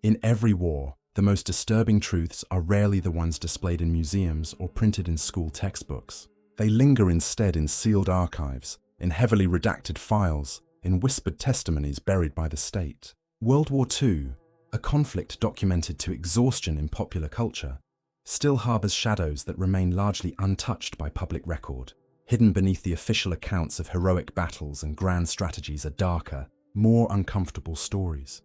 In every war, the most disturbing truths are rarely the ones displayed in museums or printed in school textbooks. They linger instead in sealed archives, in heavily redacted files, in whispered testimonies buried by the state. World War II, a conflict documented to exhaustion in popular culture, still harbors shadows that remain largely untouched by public record. Hidden beneath the official accounts of heroic battles and grand strategies are darker, more uncomfortable stories.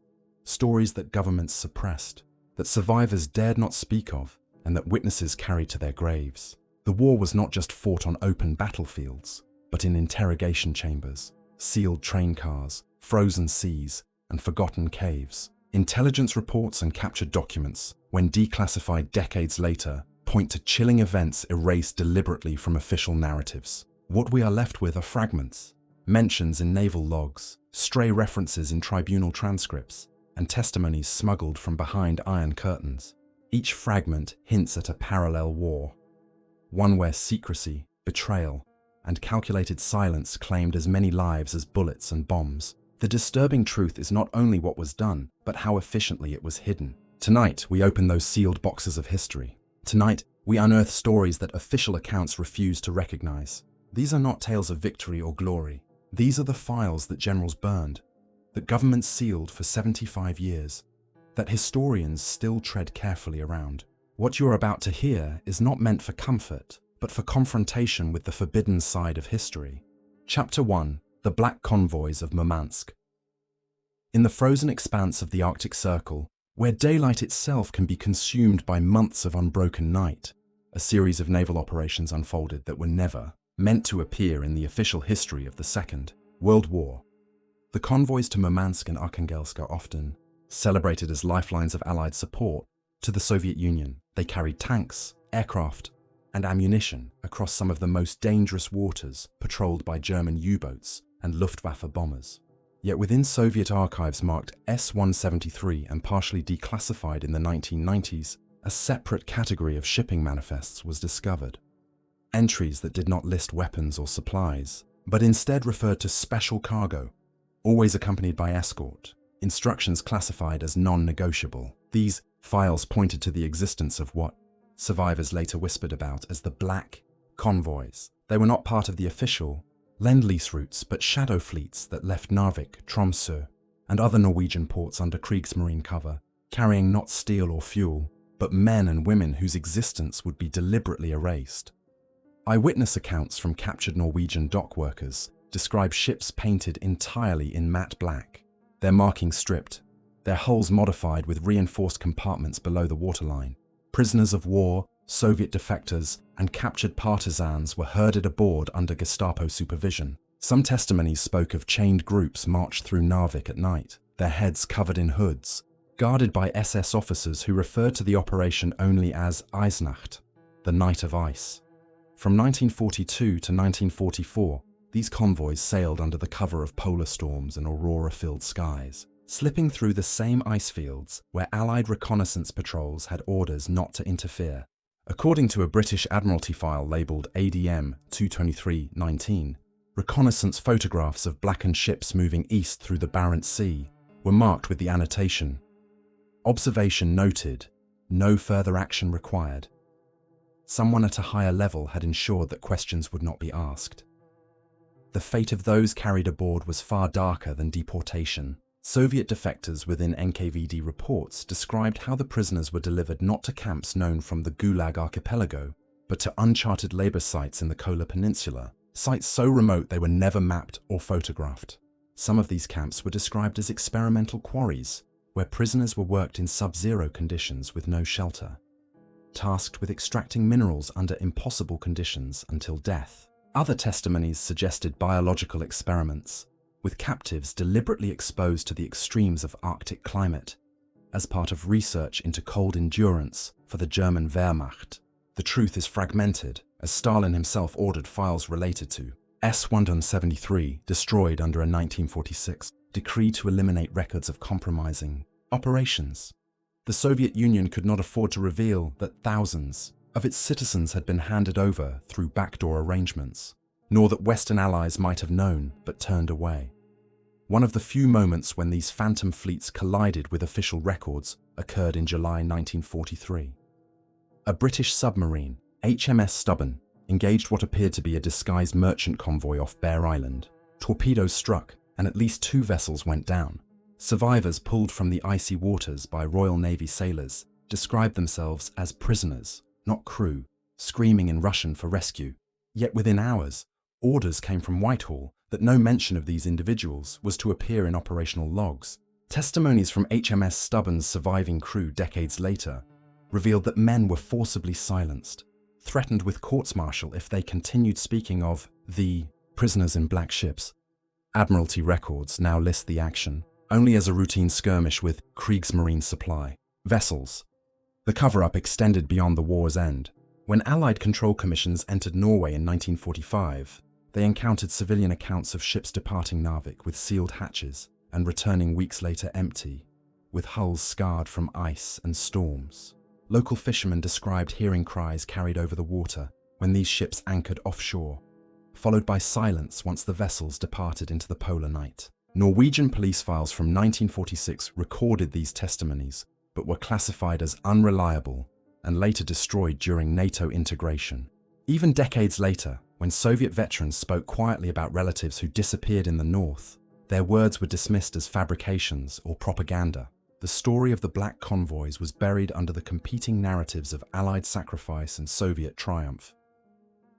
Stories that governments suppressed, that survivors dared not speak of, and that witnesses carried to their graves. The war was not just fought on open battlefields, but in interrogation chambers, sealed train cars, frozen seas, and forgotten caves. Intelligence reports and captured documents, when declassified decades later, point to chilling events erased deliberately from official narratives. What we are left with are fragments, mentions in naval logs, stray references in tribunal transcripts, and testimonies smuggled from behind iron curtains. Each fragment hints at a parallel war, one where secrecy, betrayal, and calculated silence claimed as many lives as bullets and bombs. The disturbing truth is not only what was done, but how efficiently it was hidden. Tonight, we open those sealed boxes of history. Tonight, we unearth stories that official accounts refuse to recognize. These are not tales of victory or glory. These are the files that generals burned, that governments sealed for 75 years, that historians still tread carefully around. What you're about to hear is not meant for comfort, but for confrontation with the forbidden side of history. Chapter 1: The Black Convoys of Murmansk. In the frozen expanse of the Arctic Circle, where daylight itself can be consumed by months of unbroken night, a series of naval operations unfolded that were never meant to appear in the official history of the Second World War. The convoys to Murmansk and Arkhangelsk are often celebrated as lifelines of Allied support to the Soviet Union. They carried tanks, aircraft, and ammunition across some of the most dangerous waters patrolled by German U-boats and Luftwaffe bombers. Yet within Soviet archives marked S-173 and partially declassified in the 1990s, a separate category of shipping manifests was discovered. Entries that did not list weapons or supplies, but instead referred to special cargo, always accompanied by escort, instructions classified as non-negotiable. These files pointed to the existence of what survivors later whispered about as the Black Convoys. They were not part of the official Lend-Lease routes, but shadow fleets that left Narvik, Tromsø, and other Norwegian ports under Kriegsmarine cover, carrying not steel or fuel, but men and women whose existence would be deliberately erased. Eyewitness accounts from captured Norwegian dock workers describe ships painted entirely in matte black, their markings stripped, their hulls modified with reinforced compartments below the waterline. Prisoners of war, Soviet defectors, and captured partisans were herded aboard under Gestapo supervision. Some testimonies spoke of chained groups marched through Narvik at night, their heads covered in hoods, guarded by SS officers who referred to the operation only as Eisnacht, the night of ice. From 1942 to 1944, these convoys sailed under the cover of polar storms and aurora-filled skies, slipping through the same ice fields where Allied reconnaissance patrols had orders not to interfere. According to a British Admiralty file labelled ADM 223-19, reconnaissance photographs of blackened ships moving east through the Barents Sea were marked with the annotation, "Observation noted, no further action required." Someone at a higher level had ensured that questions would not be asked. The fate of those carried aboard was far darker than deportation. Soviet defectors within NKVD reports described how the prisoners were delivered not to camps known from the Gulag archipelago, but to uncharted labor sites in the Kola Peninsula, sites so remote they were never mapped or photographed. Some of these camps were described as experimental quarries, where prisoners were worked in sub-zero conditions with no shelter, tasked with extracting minerals under impossible conditions until death. Other testimonies suggested biological experiments, with captives deliberately exposed to the extremes of Arctic climate, as part of research into cold endurance for the German Wehrmacht. The truth is fragmented, as Stalin himself ordered files related to S-173 destroyed under a 1946 decree to eliminate records of compromising operations. The Soviet Union could not afford to reveal that thousands of its citizens had been handed over through backdoor arrangements, nor that Western allies might have known but turned away. One of the few moments when these phantom fleets collided with official records occurred in July 1943. A British submarine, HMS Stubborn, engaged what appeared to be a disguised merchant convoy off Bear Island. Torpedoes struck, and at least 2 vessels went down. Survivors pulled from the icy waters by Royal Navy sailors described themselves as prisoners, not crew, screaming in Russian for rescue. Yet within hours, orders came from Whitehall that no mention of these individuals was to appear in operational logs. Testimonies from HMS Stubborn's surviving crew decades later revealed that men were forcibly silenced, threatened with courts-martial if they continued speaking of the prisoners in black ships. Admiralty records now list the action only as a routine skirmish with Kriegsmarine supply vessels. The cover-up extended beyond the war's end. When Allied control commissions entered Norway in 1945, they encountered civilian accounts of ships departing Narvik with sealed hatches and returning weeks later empty, with hulls scarred from ice and storms. Local fishermen described hearing cries carried over the water when these ships anchored offshore, followed by silence once the vessels departed into the polar night. Norwegian police files from 1946 recorded these testimonies, but were classified as unreliable and later destroyed during NATO integration. Even decades later, when Soviet veterans spoke quietly about relatives who disappeared in the north, their words were dismissed as fabrications or propaganda. The story of the Black Convoys was buried under the competing narratives of Allied sacrifice and Soviet triumph.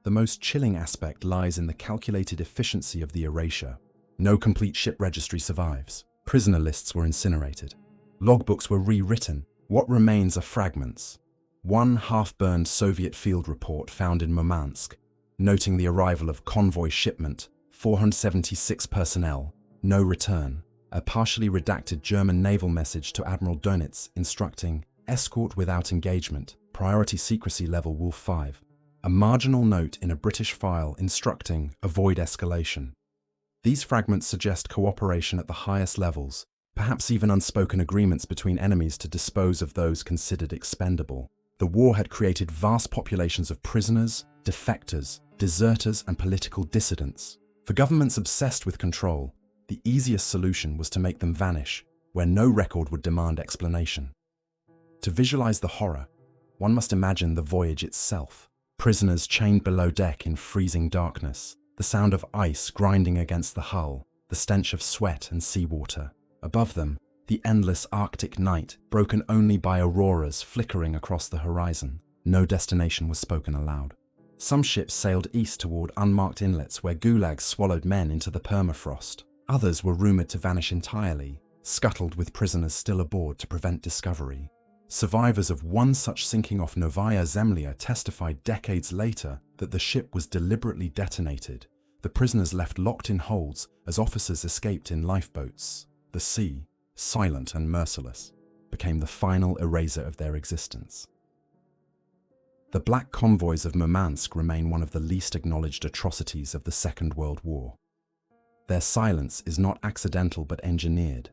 The most chilling aspect lies in the calculated efficiency of the erasure. No complete ship registry survives. Prisoner lists were incinerated. Logbooks were rewritten. What remains are fragments. One half-burned Soviet field report found in Murmansk, noting the arrival of convoy shipment, 476 personnel, no return. A partially redacted German naval message to Admiral Dönitz instructing, escort without engagement, priority secrecy level Wolf 5. A marginal note in a British file instructing, avoid escalation. These fragments suggest cooperation at the highest levels, perhaps even unspoken agreements between enemies to dispose of those considered expendable. The war had created vast populations of prisoners, defectors, deserters, and political dissidents. For governments obsessed with control, the easiest solution was to make them vanish, where no record would demand explanation. To visualize the horror, one must imagine the voyage itself. Prisoners chained below deck in freezing darkness, the sound of ice grinding against the hull, the stench of sweat and seawater. Above them, the endless Arctic night, broken only by auroras flickering across the horizon. No destination was spoken aloud. Some ships sailed east toward unmarked inlets where gulags swallowed men into the permafrost. Others were rumored to vanish entirely, scuttled with prisoners still aboard to prevent discovery. Survivors of one such sinking off Novaya Zemlya testified decades later that the ship was deliberately detonated, the prisoners left locked in holds as officers escaped in lifeboats. The sea, silent and merciless, became the final eraser of their existence. The Black Convoys of Murmansk remain one of the least acknowledged atrocities of the Second World War. Their silence is not accidental but engineered.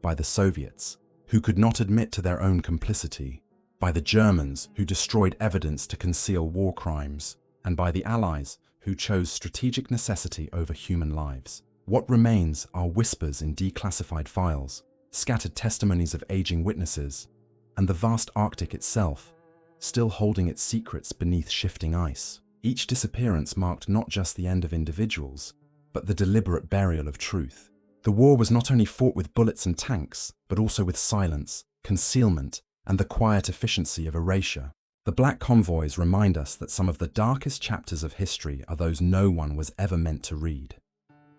By the Soviets, who could not admit to their own complicity, by the Germans, who destroyed evidence to conceal war crimes, and by the Allies, who chose strategic necessity over human lives. What remains are whispers in declassified files, scattered testimonies of aging witnesses, and the vast Arctic itself, still holding its secrets beneath shifting ice. Each disappearance marked not just the end of individuals, but the deliberate burial of truth. The war was not only fought with bullets and tanks, but also with silence, concealment, and the quiet efficiency of erasure. The Black Convoys remind us that some of the darkest chapters of history are those no one was ever meant to read.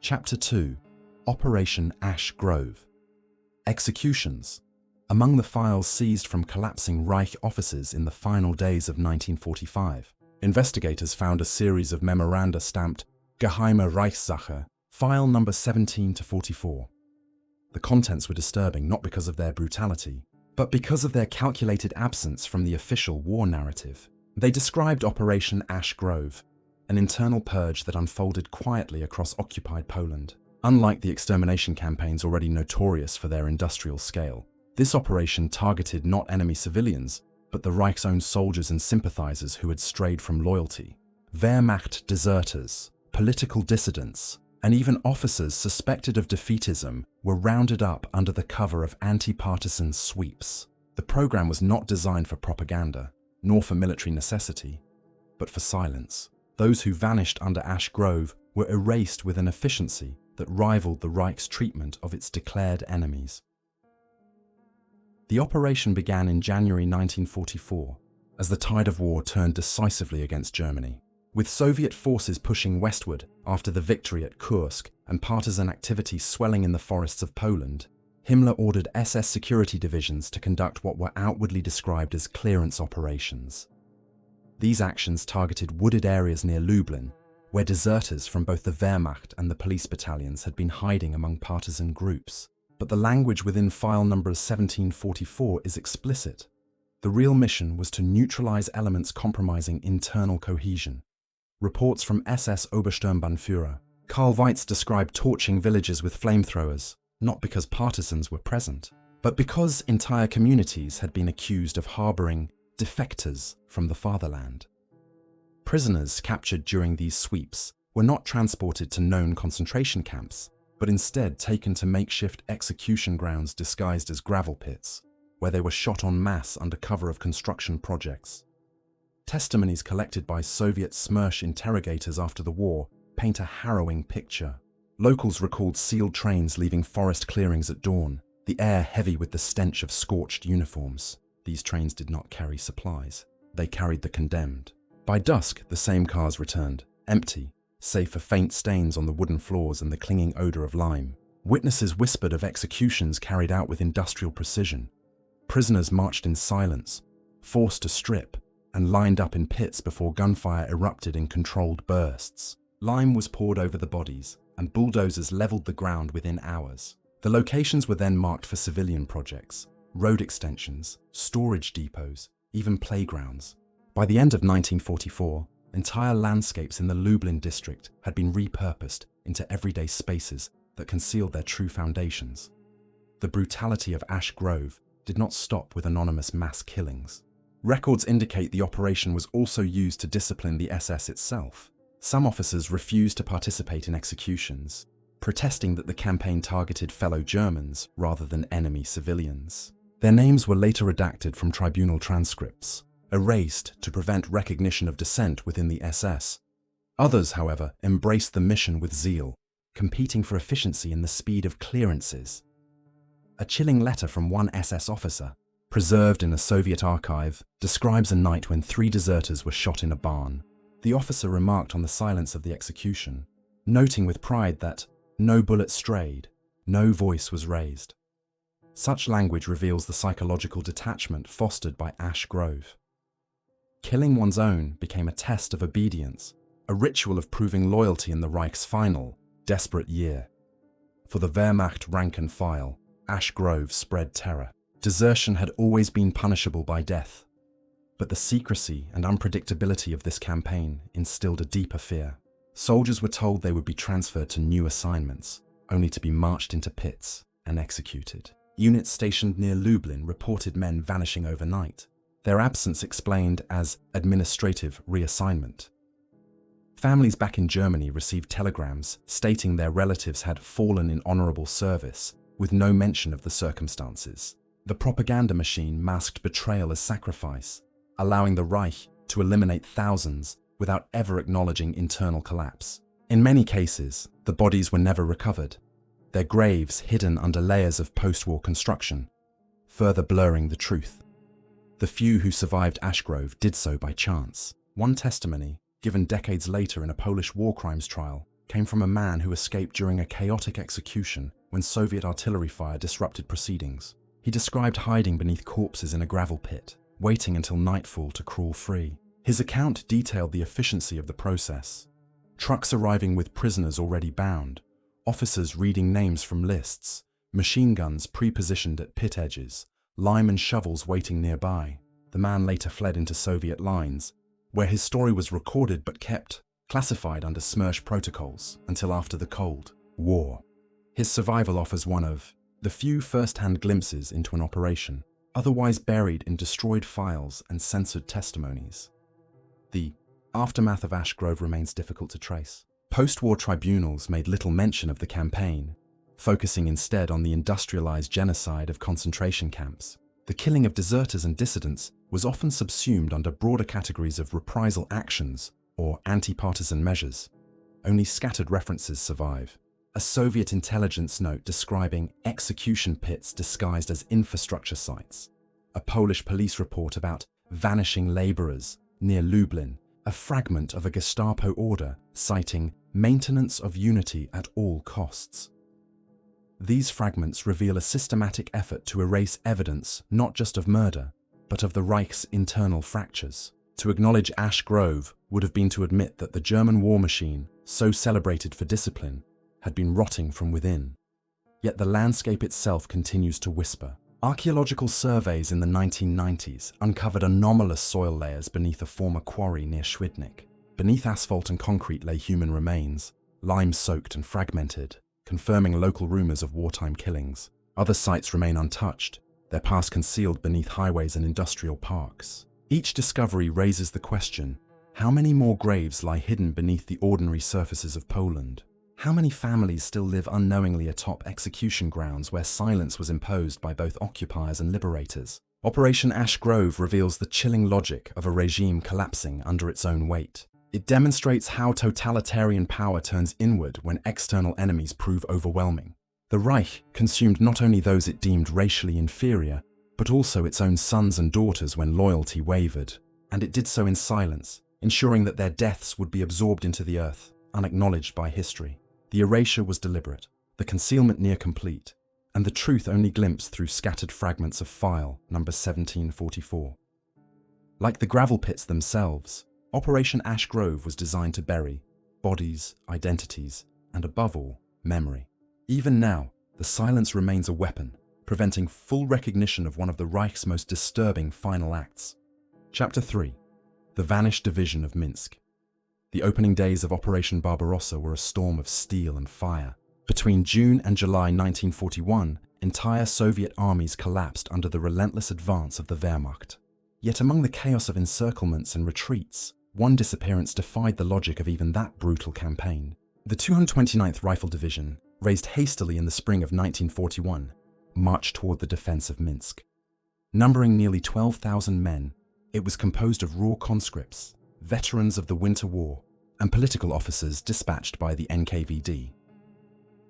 Chapter 2: Operation Ash Grove. Executions. Among the files seized from collapsing Reich offices in the final days of 1945, investigators found a series of memoranda stamped Geheime Reichssache, file number 17 to 44. The contents were disturbing not because of their brutality, but because of their calculated absence from the official war narrative. They described Operation Ash Grove, an internal purge that unfolded quietly across occupied Poland. Unlike the extermination campaigns already notorious for their industrial scale, this operation targeted not enemy civilians, but the Reich's own soldiers and sympathizers who had strayed from loyalty. Wehrmacht deserters, political dissidents, And even officers suspected of defeatism were rounded up under the cover of anti-partisan sweeps. The program was not designed for propaganda, nor for military necessity, but for silence. Those who vanished under Ash Grove were erased with an efficiency that rivaled the Reich's treatment of its declared enemies. The operation began in January 1944, as the tide of war turned decisively against Germany. With Soviet forces pushing westward after the victory at Kursk and partisan activity swelling in the forests of Poland, Himmler ordered SS security divisions to conduct what were outwardly described as clearance operations. These actions targeted wooded areas near Lublin, where deserters from both the Wehrmacht and the police battalions had been hiding among partisan groups. But the language within file number 1744 is explicit. The real mission was to neutralize elements compromising internal cohesion. Reports from SS Obersturmbannführer Karl Weitz described torching villages with flamethrowers, not because partisans were present, but because entire communities had been accused of harboring defectors from the fatherland. Prisoners captured during these sweeps were not transported to known concentration camps, but instead taken to makeshift execution grounds disguised as gravel pits, where they were shot en masse under cover of construction projects. Testimonies collected by Soviet SMERSH interrogators after the war paint a harrowing picture. Locals recalled sealed trains leaving forest clearings at dawn, the air heavy with the stench of scorched uniforms. These trains did not carry supplies. They carried the condemned. By dusk, the same cars returned, empty, save for faint stains on the wooden floors and the clinging odor of lime. Witnesses whispered of executions carried out with industrial precision. Prisoners marched in silence, forced to strip, and lined up in pits before gunfire erupted in controlled bursts. Lime was poured over the bodies, and bulldozers leveled the ground within hours. The locations were then marked for civilian projects, road extensions, storage depots, even playgrounds. By the end of 1944, entire landscapes in the Lublin district had been repurposed into everyday spaces that concealed their true foundations. The brutality of Ash Grove did not stop with anonymous mass killings. Records indicate the operation was also used to discipline the SS itself. Some officers refused to participate in executions, protesting that the campaign targeted fellow Germans rather than enemy civilians. Their names were later redacted from tribunal transcripts, erased to prevent recognition of dissent within the SS. Others, however, embraced the mission with zeal, competing for efficiency in the speed of clearances. A chilling letter from one SS officer, preserved in a Soviet archive, describes a night when 3 deserters were shot in a barn. The officer remarked on the silence of the execution, noting with pride that no bullet strayed, no voice was raised. Such language reveals the psychological detachment fostered by Ash Grove. Killing one's own became a test of obedience, a ritual of proving loyalty in the Reich's final, desperate year. For the Wehrmacht rank and file, Ash Grove spread terror. Desertion had always been punishable by death, but the secrecy and unpredictability of this campaign instilled a deeper fear. Soldiers were told they would be transferred to new assignments, only to be marched into pits and executed. Units stationed near Lublin reported men vanishing overnight, their absence explained as administrative reassignment. Families back in Germany received telegrams stating their relatives had fallen in honorable service, with no mention of the circumstances. The propaganda machine masked betrayal as sacrifice, allowing the Reich to eliminate thousands without ever acknowledging internal collapse. In many cases, the bodies were never recovered, their graves hidden under layers of post-war construction, further blurring the truth. The few who survived Ash Grove did so by chance. One testimony, given decades later in a Polish war crimes trial, came from a man who escaped during a chaotic execution when Soviet artillery fire disrupted proceedings. He described hiding beneath corpses in a gravel pit, waiting until nightfall to crawl free. His account detailed the efficiency of the process. Trucks arriving with prisoners already bound, officers reading names from lists, machine guns pre-positioned at pit edges, lime and shovels waiting nearby. The man later fled into Soviet lines, where his story was recorded but kept classified under SMERSH protocols until after the Cold War. His survival offers one of the few first-hand glimpses into an operation, otherwise buried in destroyed files and censored testimonies. The aftermath of Ash Grove remains difficult to trace. Post-war tribunals made little mention of the campaign, focusing instead on the industrialized genocide of concentration camps. The killing of deserters and dissidents was often subsumed under broader categories of reprisal actions or anti-partisan measures. Only scattered references survive. A Soviet intelligence note describing execution pits disguised as infrastructure sites. A Polish police report about vanishing laborers near Lublin. A fragment of a Gestapo order citing maintenance of unity at all costs. These fragments reveal a systematic effort to erase evidence not just of murder, but of the Reich's internal fractures. To acknowledge Ash Grove would have been to admit that the German war machine, so celebrated for discipline, had been rotting from within. Yet the landscape itself continues to whisper. Archaeological surveys in the 1990s uncovered anomalous soil layers beneath a former quarry near Schwidnik. Beneath asphalt and concrete lay human remains, lime-soaked and fragmented, confirming local rumors of wartime killings. Other sites remain untouched, their past concealed beneath highways and industrial parks. Each discovery raises the question, how many more graves lie hidden beneath the ordinary surfaces of Poland? How many families still live unknowingly atop execution grounds where silence was imposed by both occupiers and liberators? Operation Ash Grove reveals the chilling logic of a regime collapsing under its own weight. It demonstrates how totalitarian power turns inward when external enemies prove overwhelming. The Reich consumed not only those it deemed racially inferior, but also its own sons and daughters when loyalty wavered. And it did so in silence, ensuring that their deaths would be absorbed into the earth, unacknowledged by history. The erasure was deliberate, the concealment near complete, and the truth only glimpsed through scattered fragments of file number 1744. Like the gravel pits themselves, Operation Ash Grove was designed to bury bodies, identities, and above all, memory. Even now, the silence remains a weapon, preventing full recognition of one of the Reich's most disturbing final acts. Chapter 3. The Vanished Division of Minsk. The opening days of Operation Barbarossa were a storm of steel and fire. Between June and July 1941, entire Soviet armies collapsed under the relentless advance of the Wehrmacht. Yet among the chaos of encirclements and retreats, one disappearance defied the logic of even that brutal campaign. The 229th Rifle Division, raised hastily in the spring of 1941, marched toward the defense of Minsk. Numbering nearly 12,000 men, it was composed of raw conscripts, veterans of the Winter War, and political officers dispatched by the NKVD.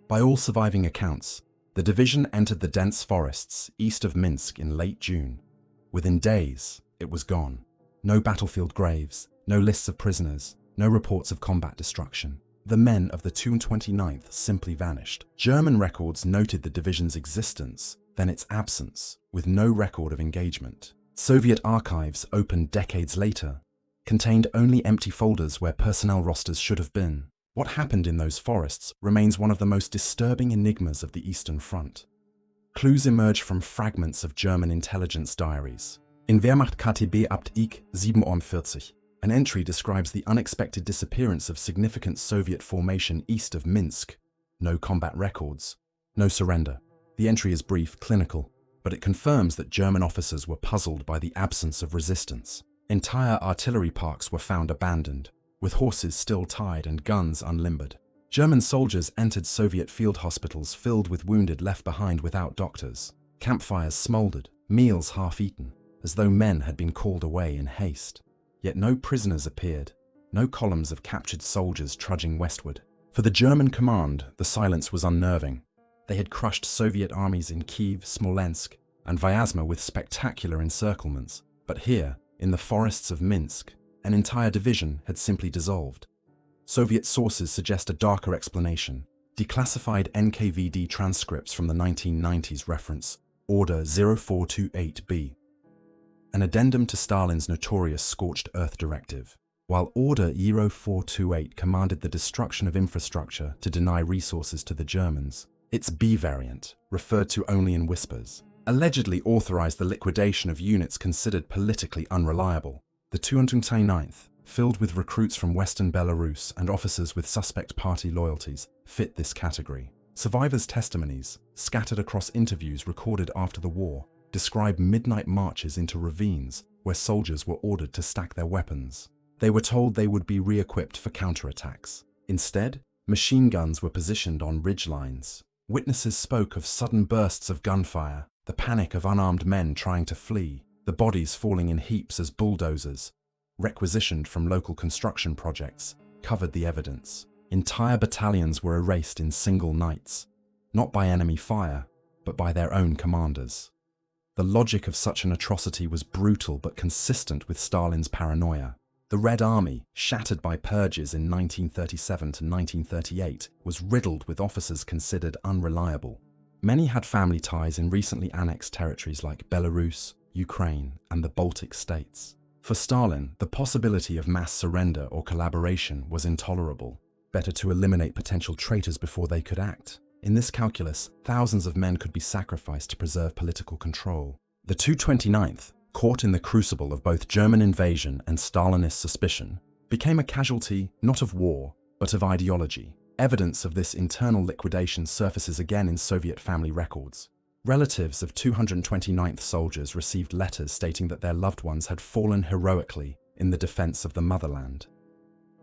By all surviving accounts, the division entered the dense forests east of Minsk in late June. Within days, it was gone. No battlefield graves, no lists of prisoners, no reports of combat destruction. The men of the 229th simply vanished. German records noted the division's existence, then its absence, with no record of engagement. Soviet archives, opened decades later, contained only empty folders where personnel rosters should have been. What happened in those forests remains one of the most disturbing enigmas of the Eastern Front. Clues emerge from fragments of German intelligence diaries. In Wehrmacht KTB Abt Ik 47, an entry describes the unexpected disappearance of significant Soviet formation east of Minsk. No combat records, no surrender. The entry is brief, clinical, but it confirms that German officers were puzzled by the absence of resistance. Entire artillery parks were found abandoned, with horses still tied and guns unlimbered. German soldiers entered Soviet field hospitals filled with wounded left behind without doctors. Campfires smoldered, meals half-eaten, as though men had been called away in haste. Yet no prisoners appeared, no columns of captured soldiers trudging westward. For the German command, the silence was unnerving. They had crushed Soviet armies in Kiev, Smolensk, and Vyazma with spectacular encirclements. But here, in the forests of Minsk, an entire division had simply dissolved. Soviet sources suggest a darker explanation. Declassified NKVD transcripts from the 1990s reference Order 0428B, an addendum to Stalin's notorious Scorched Earth Directive. While Order 0428 commanded the destruction of infrastructure to deny resources to the Germans, its B variant, referred to only in whispers, allegedly authorized the liquidation of units considered politically unreliable. The 229th, filled with recruits from Western Belarus and officers with suspect party loyalties, fit this category. Survivors' testimonies, scattered across interviews recorded after the war, describe midnight marches into ravines where soldiers were ordered to stack their weapons. They were told they would be re-equipped for counterattacks. Instead, machine guns were positioned on ridgelines. Witnesses spoke of sudden bursts of gunfire, the panic of unarmed men trying to flee, the bodies falling in heaps as bulldozers, requisitioned from local construction projects, covered the evidence. Entire battalions were erased in single nights, not by enemy fire, but by their own commanders. The logic of such an atrocity was brutal but consistent with Stalin's paranoia. The Red Army, shattered by purges in 1937 to 1938, was riddled with officers considered unreliable. Many had family ties in recently annexed territories like Belarus, Ukraine, and the Baltic states. For Stalin, the possibility of mass surrender or collaboration was intolerable. Better to eliminate potential traitors before they could act. In this calculus, thousands of men could be sacrificed to preserve political control. The 229th, caught in the crucible of both German invasion and Stalinist suspicion, became a casualty not of war, but of ideology. Evidence of this internal liquidation surfaces again in Soviet family records. Relatives of 229th soldiers received letters stating that their loved ones had fallen heroically in the defense of the motherland.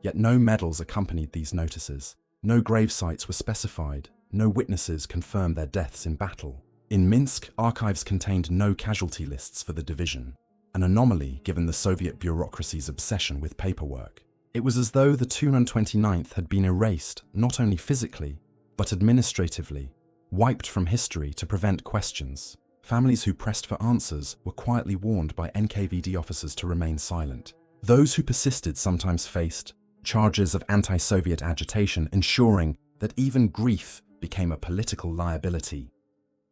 Yet no medals accompanied these notices, no grave sites were specified, no witnesses confirmed their deaths in battle. In Minsk, archives contained no casualty lists for the division, an anomaly given the Soviet bureaucracy's obsession with paperwork. It was as though the 229th had been erased not only physically, but administratively, wiped from history to prevent questions. Families who pressed for answers were quietly warned by NKVD officers to remain silent. Those who persisted sometimes faced charges of anti-Soviet agitation, ensuring that even grief became a political liability.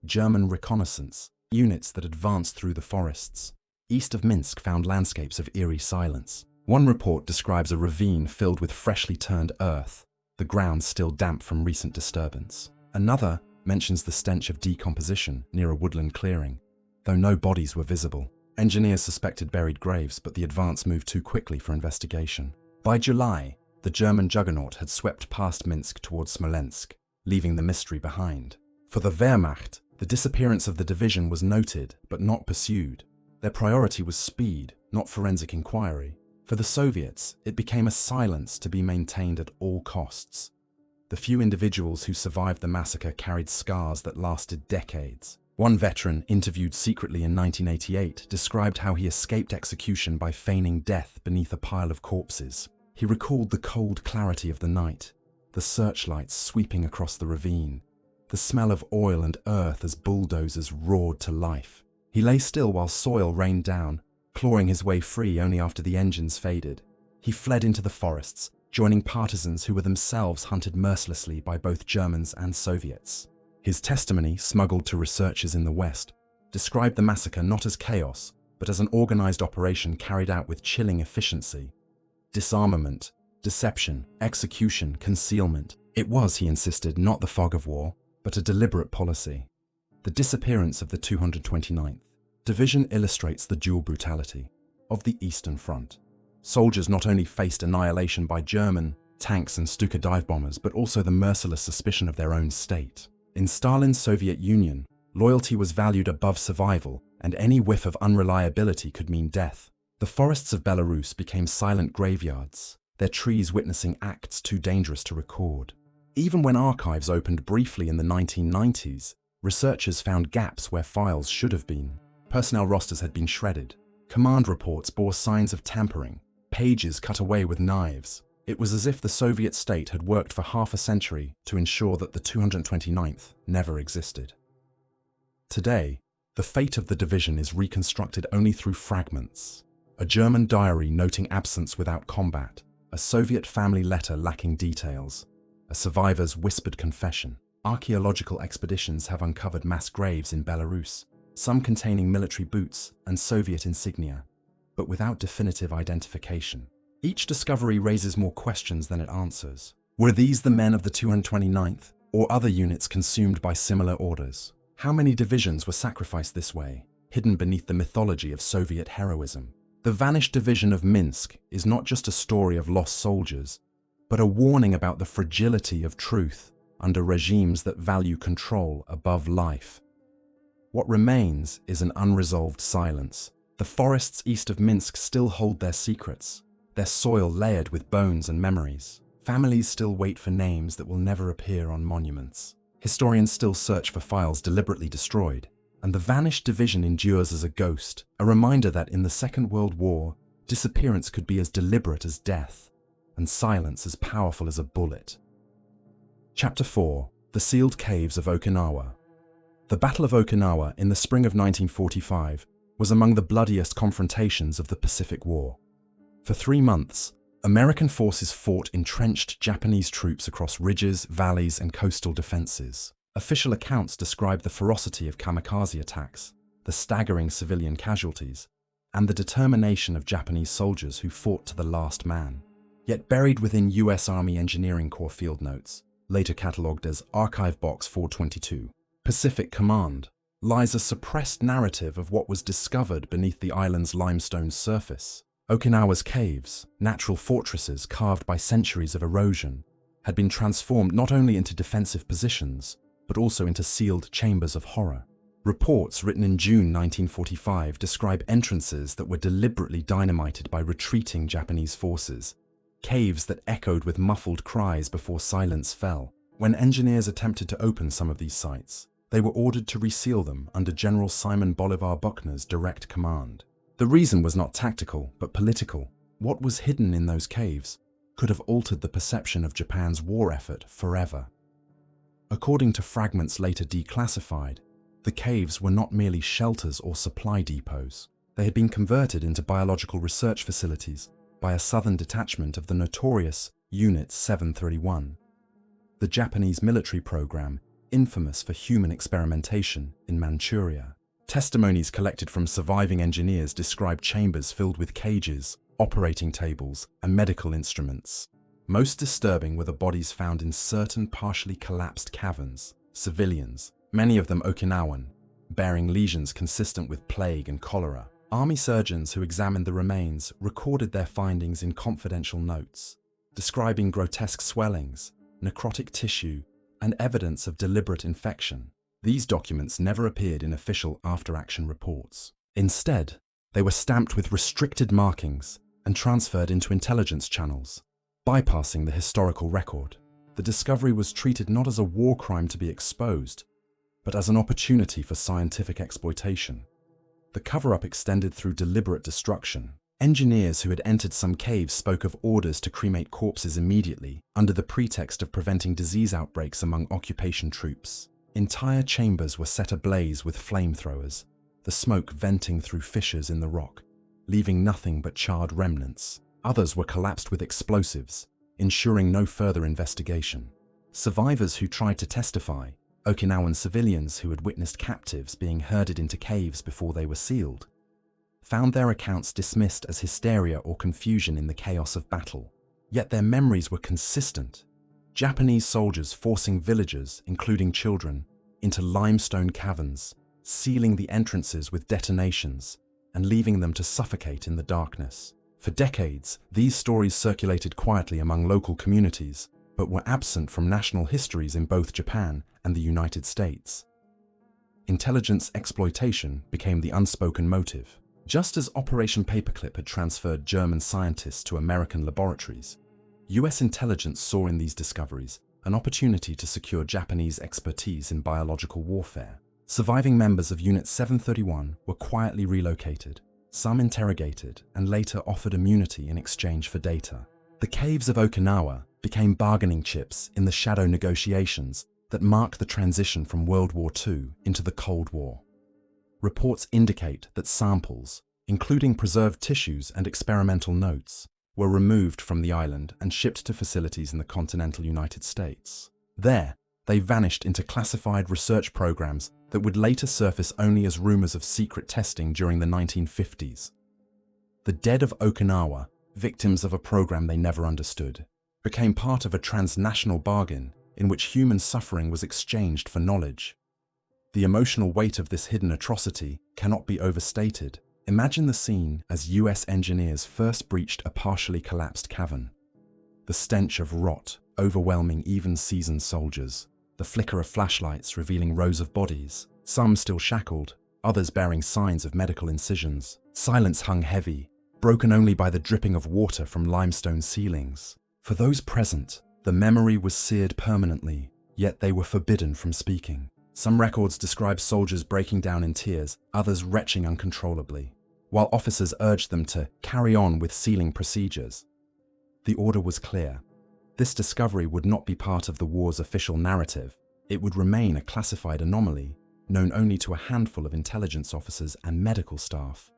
German reconnaissance, units that advanced through the forests, east of Minsk found landscapes of eerie silence. One report describes a ravine filled with freshly turned earth, the ground still damp from recent disturbance. Another mentions the stench of decomposition near a woodland clearing, though no bodies were visible. Engineers suspected buried graves, but the advance moved too quickly for investigation. By July, the German juggernaut had swept past Minsk towards Smolensk, leaving the mystery behind. For the Wehrmacht, the disappearance of the division was noted but not pursued. Their priority was speed, not forensic inquiry. For the Soviets, it became a silence to be maintained at all costs. The few individuals who survived the massacre carried scars that lasted decades. One veteran, interviewed secretly in 1988, described how he escaped execution by feigning death beneath a pile of corpses. He recalled the cold clarity of the night, the searchlights sweeping across the ravine, the smell of oil and earth as bulldozers roared to life. He lay still while soil rained down, clawing his way free only after the engines faded. He fled into the forests, joining partisans who were themselves hunted mercilessly by both Germans and Soviets. His testimony, smuggled to researchers in the West, described the massacre not as chaos, but as an organized operation carried out with chilling efficiency. Disarmament, deception, execution, concealment. It was, he insisted, not the fog of war, but a deliberate policy. The disappearance of the 229th Division illustrates the dual brutality of the Eastern Front. Soldiers not only faced annihilation by German tanks and Stuka dive bombers, but also the merciless suspicion of their own state. In Stalin's Soviet Union, loyalty was valued above survival, and any whiff of unreliability could mean death. The forests of Belarus became silent graveyards, their trees witnessing acts too dangerous to record. Even when archives opened briefly in the 1990s, researchers found gaps where files should have been. Personnel rosters had been shredded. Command reports bore signs of tampering, pages cut away with knives. It was as if the Soviet state had worked for half a century to ensure that the 229th never existed. Today, the fate of the division is reconstructed only through fragments. A German diary noting absence without combat, a Soviet family letter lacking details, a survivor's whispered confession. Archaeological expeditions have uncovered mass graves in Belarus, some containing military boots and Soviet insignia, but without definitive identification. Each discovery raises more questions than it answers. Were these the men of the 229th, or other units consumed by similar orders? How many divisions were sacrificed this way, hidden beneath the mythology of Soviet heroism? The vanished division of Minsk is not just a story of lost soldiers, but a warning about the fragility of truth under regimes that value control above life. What remains is an unresolved silence. The forests east of Minsk still hold their secrets, their soil layered with bones and memories. Families still wait for names that will never appear on monuments. Historians still search for files deliberately destroyed, and the vanished division endures as a ghost, a reminder that in the Second World War, disappearance could be as deliberate as death, and silence as powerful as a bullet. Chapter 4: The Sealed Caves of Okinawa. The Battle of Okinawa in the spring of 1945 was among the bloodiest confrontations of the Pacific War. For 3 months, American forces fought entrenched Japanese troops across ridges, valleys, and coastal defenses. Official accounts describe the ferocity of kamikaze attacks, the staggering civilian casualties, and the determination of Japanese soldiers who fought to the last man. Yet buried within U.S. Army Engineering Corps field notes, later catalogued as Archive Box 422, Pacific Command, lies a suppressed narrative of what was discovered beneath the island's limestone surface. Okinawa's caves, natural fortresses carved by centuries of erosion, had been transformed not only into defensive positions, but also into sealed chambers of horror. Reports written in June 1945 describe entrances that were deliberately dynamited by retreating Japanese forces, caves that echoed with muffled cries before silence fell. When engineers attempted to open some of these sites, they were ordered to reseal them under General Simon Bolivar Buckner's direct command. The reason was not tactical, but political. What was hidden in those caves could have altered the perception of Japan's war effort forever. According to fragments later declassified, the caves were not merely shelters or supply depots. They had been converted into biological research facilities by a southern detachment of the notorious Unit 731, the Japanese military program infamous for human experimentation in Manchuria. Testimonies collected from surviving engineers describe chambers filled with cages, operating tables, and medical instruments. Most disturbing were the bodies found in certain partially collapsed caverns, civilians, many of them Okinawan, bearing lesions consistent with plague and cholera. Army surgeons who examined the remains recorded their findings in confidential notes, describing grotesque swellings, necrotic tissue, and evidence of deliberate infection. These documents never appeared in official after-action reports. Instead, they were stamped with restricted markings and transferred into intelligence channels, bypassing the historical record. The discovery was treated not as a war crime to be exposed, but as an opportunity for scientific exploitation. The cover-up extended through deliberate destruction. Engineers who had entered some caves spoke of orders to cremate corpses immediately, under the pretext of preventing disease outbreaks among occupation troops. Entire chambers were set ablaze with flamethrowers, the smoke venting through fissures in the rock, leaving nothing but charred remnants. Others were collapsed with explosives, ensuring no further investigation. Survivors who tried to testify, Okinawan civilians who had witnessed captives being herded into caves before they were sealed, found their accounts dismissed as hysteria or confusion in the chaos of battle. Yet their memories were consistent. Japanese soldiers forcing villagers, including children, into limestone caverns, sealing the entrances with detonations, and leaving them to suffocate in the darkness. For decades, these stories circulated quietly among local communities, but were absent from national histories in both Japan and the United States. Intelligence exploitation became the unspoken motive. Just as Operation Paperclip had transferred German scientists to American laboratories, US intelligence saw in these discoveries an opportunity to secure Japanese expertise in biological warfare. Surviving members of Unit 731 were quietly relocated, some interrogated, and later offered immunity in exchange for data. The caves of Okinawa became bargaining chips in the shadow negotiations that mark the transition from World War II into the Cold War. Reports indicate that samples, including preserved tissues and experimental notes, were removed from the island and shipped to facilities in the continental United States. There, they vanished into classified research programs that would later surface only as rumors of secret testing during the 1950s. The dead of Okinawa, victims of a program they never understood, became part of a transnational bargain in which human suffering was exchanged for knowledge. The emotional weight of this hidden atrocity cannot be overstated. Imagine the scene as US engineers first breached a partially collapsed cavern. The stench of rot overwhelming even seasoned soldiers. The flicker of flashlights revealing rows of bodies, some still shackled, others bearing signs of medical incisions. Silence hung heavy, broken only by the dripping of water from limestone ceilings. For those present, the memory was seared permanently, yet they were forbidden from speaking. Some records describe soldiers breaking down in tears, others retching uncontrollably, while officers urged them to carry on with sealing procedures. The order was clear. This discovery would not be part of the war's official narrative. It would remain a classified anomaly, known only to a handful of intelligence officers and medical staff.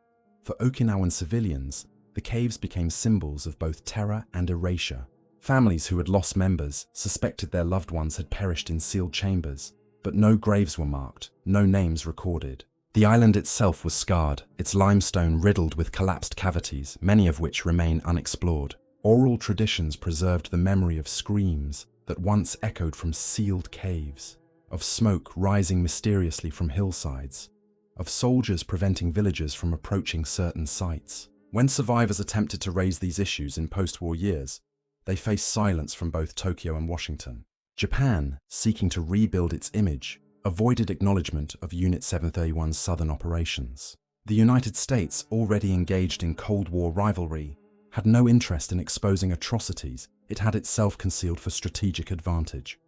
For Okinawan civilians, the caves became symbols of both terror and erasure. Families who had lost members suspected their loved ones had perished in sealed chambers, but no graves were marked, no names recorded. The island itself was scarred, its limestone riddled with collapsed cavities, many of which remain unexplored. Oral traditions preserved the memory of screams that once echoed from sealed caves, of smoke rising mysteriously from hillsides, of soldiers preventing villagers from approaching certain sites. When survivors attempted to raise these issues in post-war years, they faced silence from both Tokyo and Washington. Japan, seeking to rebuild its image, avoided acknowledgement of Unit 731's southern operations. The United States, already engaged in Cold War rivalry, had no interest in exposing atrocities it had itself concealed for strategic advantage.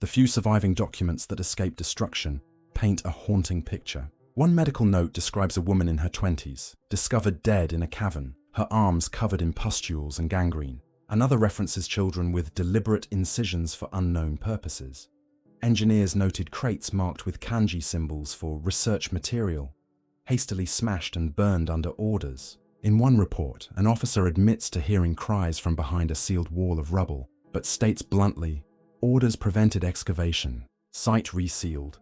The few surviving documents that escaped destruction paint a haunting picture. One medical note describes a woman in her 20s, discovered dead in a cavern, her arms covered in pustules and gangrene. Another references children with deliberate incisions for unknown purposes. Engineers noted crates marked with kanji symbols for research material, hastily smashed and burned under orders. In one report, an officer admits to hearing cries from behind a sealed wall of rubble, but states bluntly, orders prevented excavation, site resealed.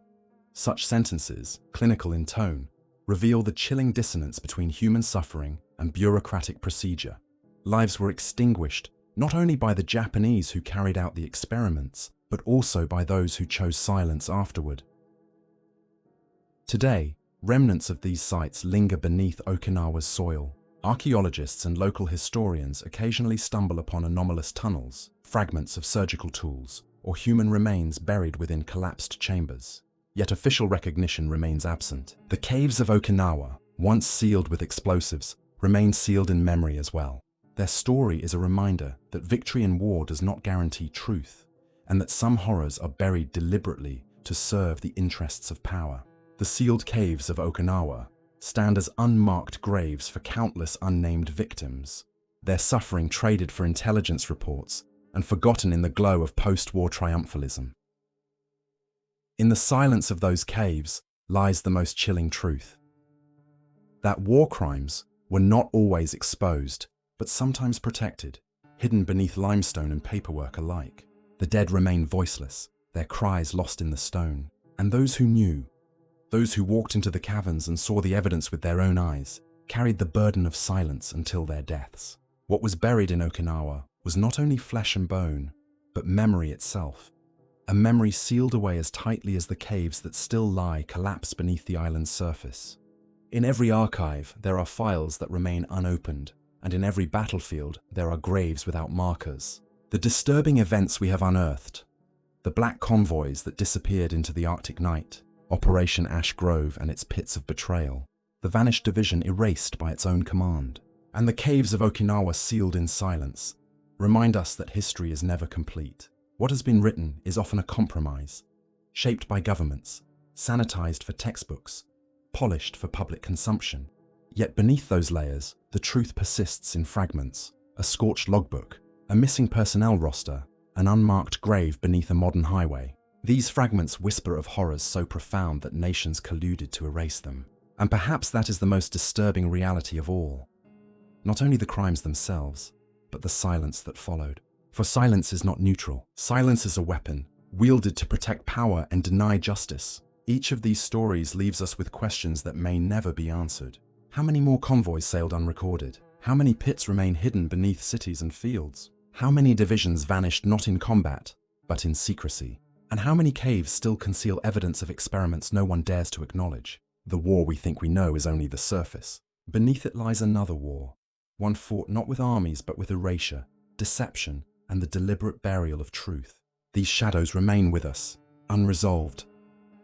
Such sentences, clinical in tone, reveal the chilling dissonance between human suffering and bureaucratic procedure. Lives were extinguished not only by the Japanese who carried out the experiments, but also by those who chose silence afterward. Today, remnants of these sites linger beneath Okinawa's soil. Archaeologists and local historians occasionally stumble upon anomalous tunnels, fragments of surgical tools, or human remains buried within collapsed chambers. Yet official recognition remains absent. The caves of Okinawa, once sealed with explosives, remain sealed in memory as well. Their story is a reminder that victory in war does not guarantee truth, and that some horrors are buried deliberately to serve the interests of power. The sealed caves of Okinawa stand as unmarked graves for countless unnamed victims, their suffering traded for intelligence reports and forgotten in the glow of post-war triumphalism. In the silence of those caves lies the most chilling truth: that war crimes were not always exposed, but sometimes protected, hidden beneath limestone and paperwork alike. The dead remain voiceless, their cries lost in the stone. And those who knew, those who walked into the caverns and saw the evidence with their own eyes, carried the burden of silence until their deaths. What was buried in Okinawa was not only flesh and bone, but memory itself. A memory sealed away as tightly as the caves that still lie collapsed beneath the island's surface. In every archive, there are files that remain unopened, and in every battlefield, there are graves without markers. The disturbing events we have unearthed, the black convoys that disappeared into the Arctic night, Operation Ash Grove and its pits of betrayal, the vanished division erased by its own command, and the caves of Okinawa sealed in silence, remind us that history is never complete. What has been written is often a compromise, shaped by governments, sanitized for textbooks, polished for public consumption. Yet beneath those layers, the truth persists in fragments: a scorched logbook, a missing personnel roster, an unmarked grave beneath a modern highway. These fragments whisper of horrors so profound that nations colluded to erase them. And perhaps that is the most disturbing reality of all. Not only the crimes themselves, but the silence that followed. For silence is not neutral. Silence is a weapon, wielded to protect power and deny justice. Each of these stories leaves us with questions that may never be answered. How many more convoys sailed unrecorded? How many pits remain hidden beneath cities and fields? How many divisions vanished not in combat, but in secrecy? And how many caves still conceal evidence of experiments no one dares to acknowledge? The war we think we know is only the surface. Beneath it lies another war, one fought not with armies but with erasure, deception, and the deliberate burial of truth. These shadows remain with us, unresolved,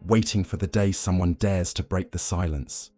waiting for the day someone dares to break the silence.